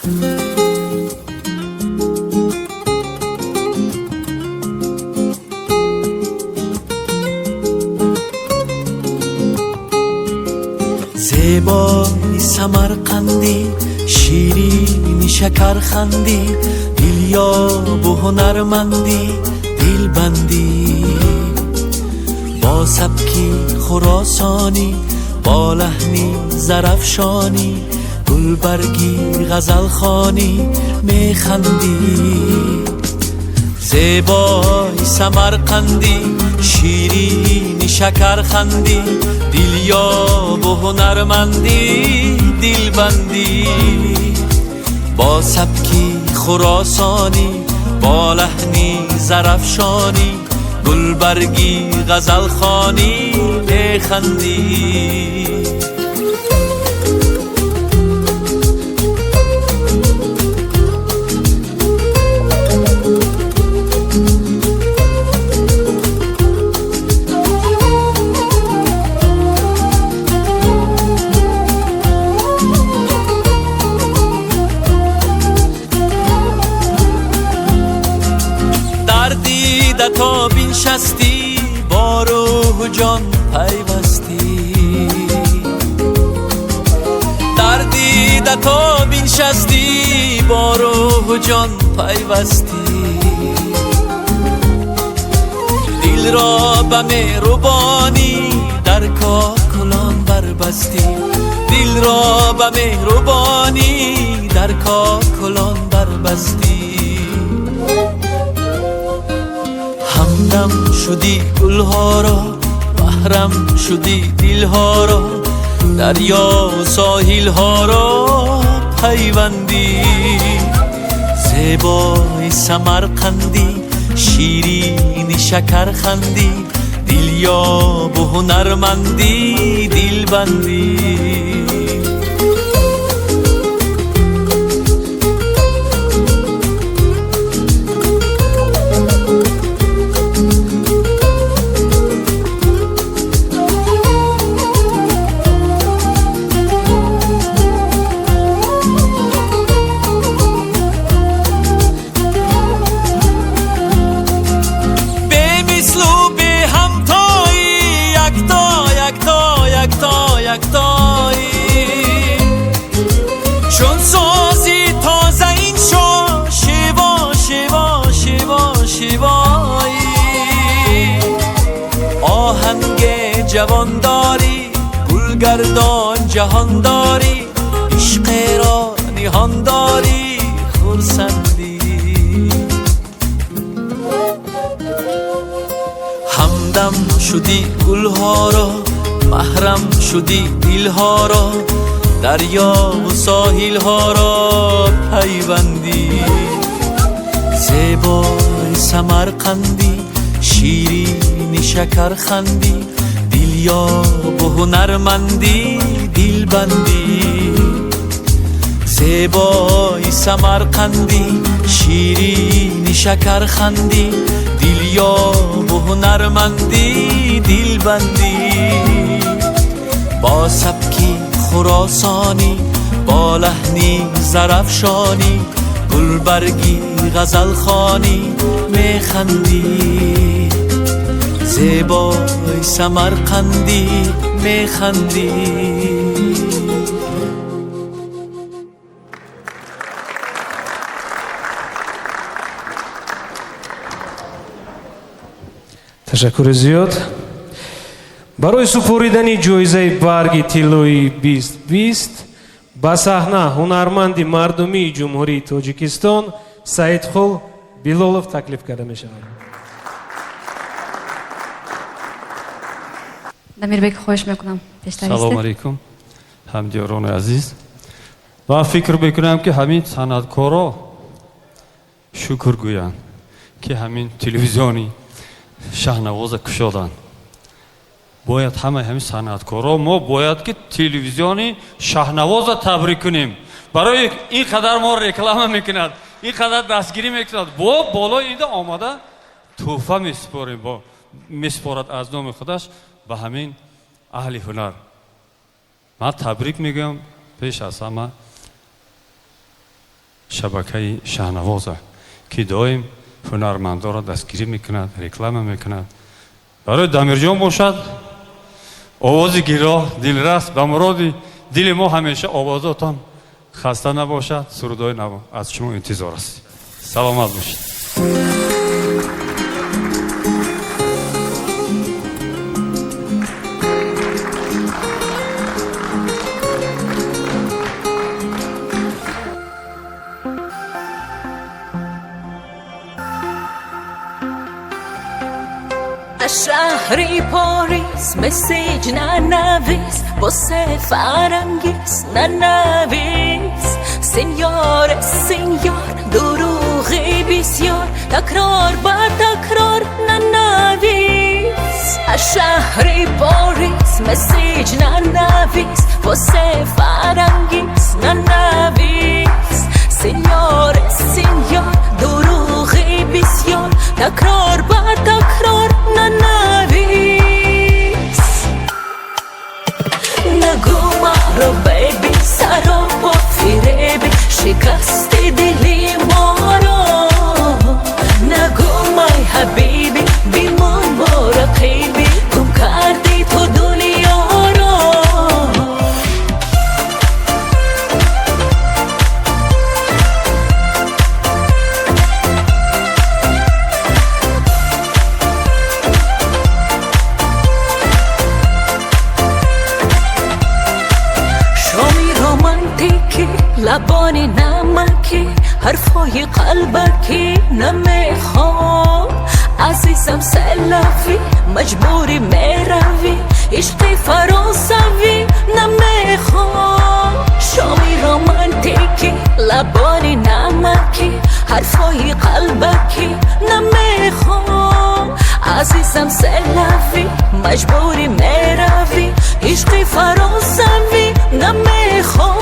زیبای سمرقندی شیرین شکرخندی دیلیاب و هنرمندی دیلبندی با سبکی خراسانی با لحنی زرفشانی گلبرگی غزلخوانی میخندی زیبای سمرقندی شیرین شکرخندی دیلیاب و هنرمندی دیلبندی با سبکی خراسانی با لحنی زرفشانی گلبرگی غزلخوانی میخندی تا بنشستی با روح و جان پیوستی در دیده تا بنشستی با روح و جان پیوستی دل را به مهربانی در کاکلان بربستی دل را به مهربانی در کاکلان بربستی همدم شدی گلها را محرم شدی دلها را دریا و ساحل ها را پیوندی زیبای سمرقندی شیرین شکرخندی دیلیاب و هنرمندی دلبندی چون سازی تازه این شو شیوا شیوا شیوا شیوایی آهنگ جوانداری گلگردان جهانداری عشق را نهانداری خرسندی همدم شدی گلها را محرم شدی دلها را دریا و ساحل ها را پیوندی زیبای سمرقندی شیرین شکرخندی دیلیاب و هنرمندی دلبندی زیبای سمرقندی شیرین شکرخندی دیلیاب و هنرمندی دلبندی با سبکی خراسانی با لحنی زرفشانی گلبرگی غزلخوانی میخندی زیبای سمرقندی میخندی تشکر زیاد. برای سپردن جایزه برگ طلایی 2020 با صحنه هنرمند مردمی جمهوری تاجیکستان سعیدخول بیلولов تکلیف کرده می شود. دمیربک خواهش میکنم پیشتر سلام علیکم همدیاران عزیز. و فکر میکنم که همین صنعتکارا شکر گویند که همین تلویزیونی شاهنواز کشادن. باید همین صنعتکارا ما باید که تلویزیونی شاهنواز تبریک کنیم. برای این قدر ما رکلام میکند، این قدر دستگیری میکند، با بالای اینجا آمده تحفه میسپاریم، با میسپارد از نام خودش به همین اهل هنر. من تبریک میگم پیش از همه شبکه شاهنوازه که دائم هنرمندا را دستگیری میکند، реклама میکند. برای دمیرجان باشد آواز گیرا دلرس به مراد دل ما همیشه آوازاتان خسته نباشد. سرودهای نو از شما انتظار است. سلامت باشید. شهری پاریس مسیج ننویس واسه فرنگیس ننویس سینیور سینیور دروغی بسیار تکرار با تکرار ننویس شهری پاریس مسیج ننویس واسه فرنگیس ننویس سینیور سینیور دروغی بسیار تکرار با تکرار ننویس نگو ما رو بیبی سرا با فریبی شکست دلی ما رو نگو مای حبیبی بیمون با رقیبی گم کردی تو دنیا رو لبانی نمکی حرفای قلبکی نمیخوام عزیزم سلافی مجبوری میروی عشقی فرانسوی نمیخوام شامی رومانتیکی لبانی نمکی حرفای قلبکی نمیخوام عزیزم سلافی مجبوری میروی عشقی فرانسوی نمیخوام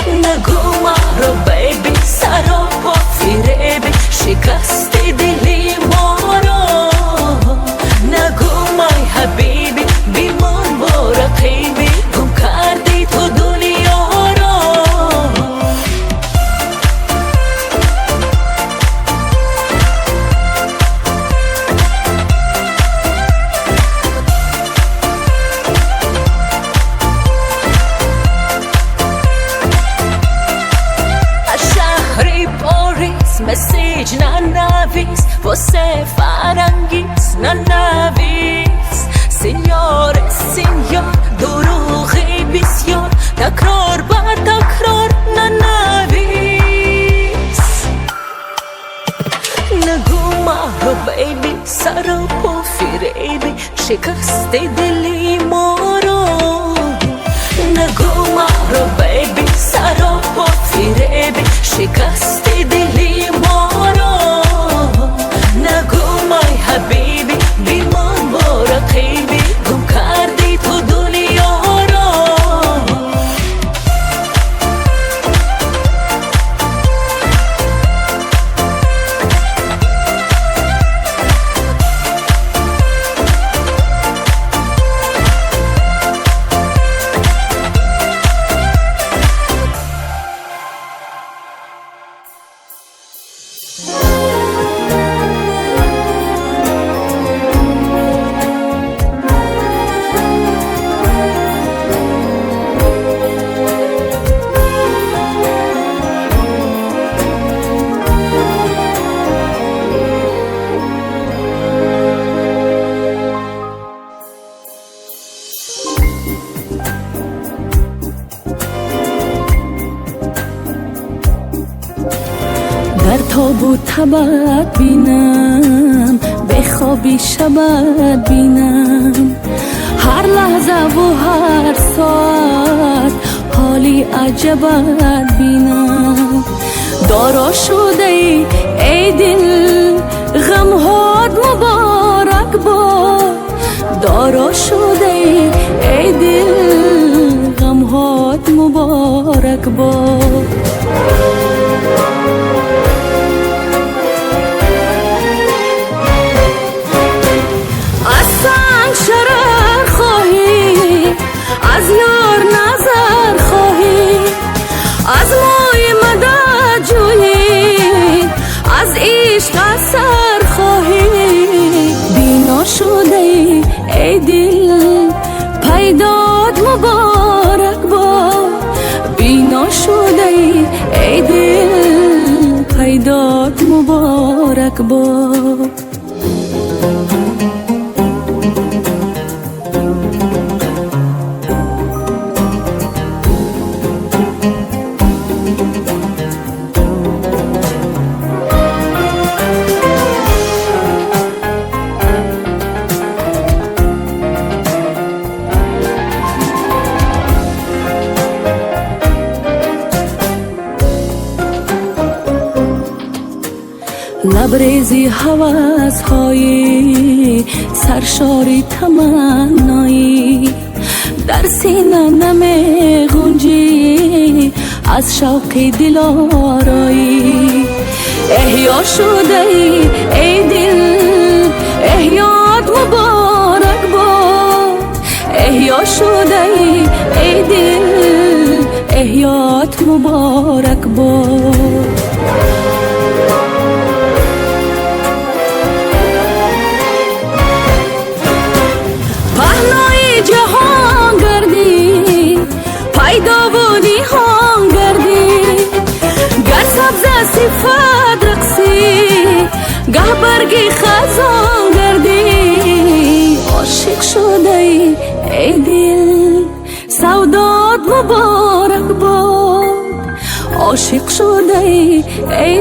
نگو ما رو بیبی سرا با فریبی شکست دلی ما رو نگو مای حبیبی بیمون با رقیبی گم کردی تو دنیا رو مسیج ننویس واسه فرنگیس ننویس سینیور سینیور دروغی بسیار تکرار با تکرار ننویس نگو ما رو بیبی سرا با فریبی شکست دلی ما رو نگو ما رو بیبی سرا با فریبی شکست دلی ما رو نگو مای حبیبی بیمان با رقیبی گم کردی تو دنیا رو تبت بینم بخوابی شبت بینم هر لحظه و هر ساعت حالی عجبت بینم دارا شده ای دل غمهات مبارک باد دارا شده ای دل غمهات مبارک باد شرر خواهی از یار نظر خواهی مبارک باد لبریزی حواس های سرشاری تمنایی در سینه نمی گنجی از شوق دل آرایی احیا شده ای دل احیات مبارک باد احیا شده ای دل احیات مبارک باد جهان گردی پیدا بودی هان گردی گر سبز صفات رقصی گه برگی خزان گردی عاشق شده ای دل سودات مبارک باد عاشق شده ای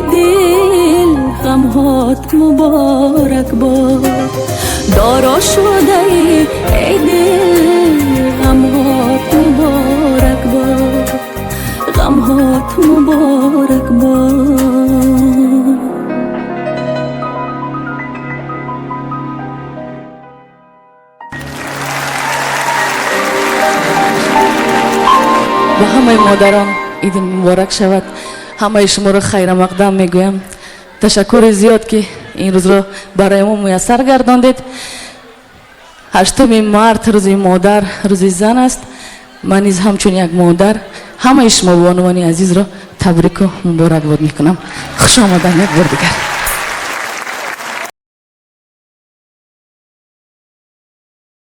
دل غمهات مبارک باد دارا شده ای دل غمهات مبارک باد غمهات مبارک باد به همه مادران عید مبارک شود همه شما را خیر مقدم میگویم تشکر زیاد که این روز را برای ما میسر گرداندید 8 مارت روزی مادر روزی زن است من نیز همچون یک مادر همه شما بانوان عزیز را تبریک و مبارک باد میکنم خوش آمدن یک بار دیگر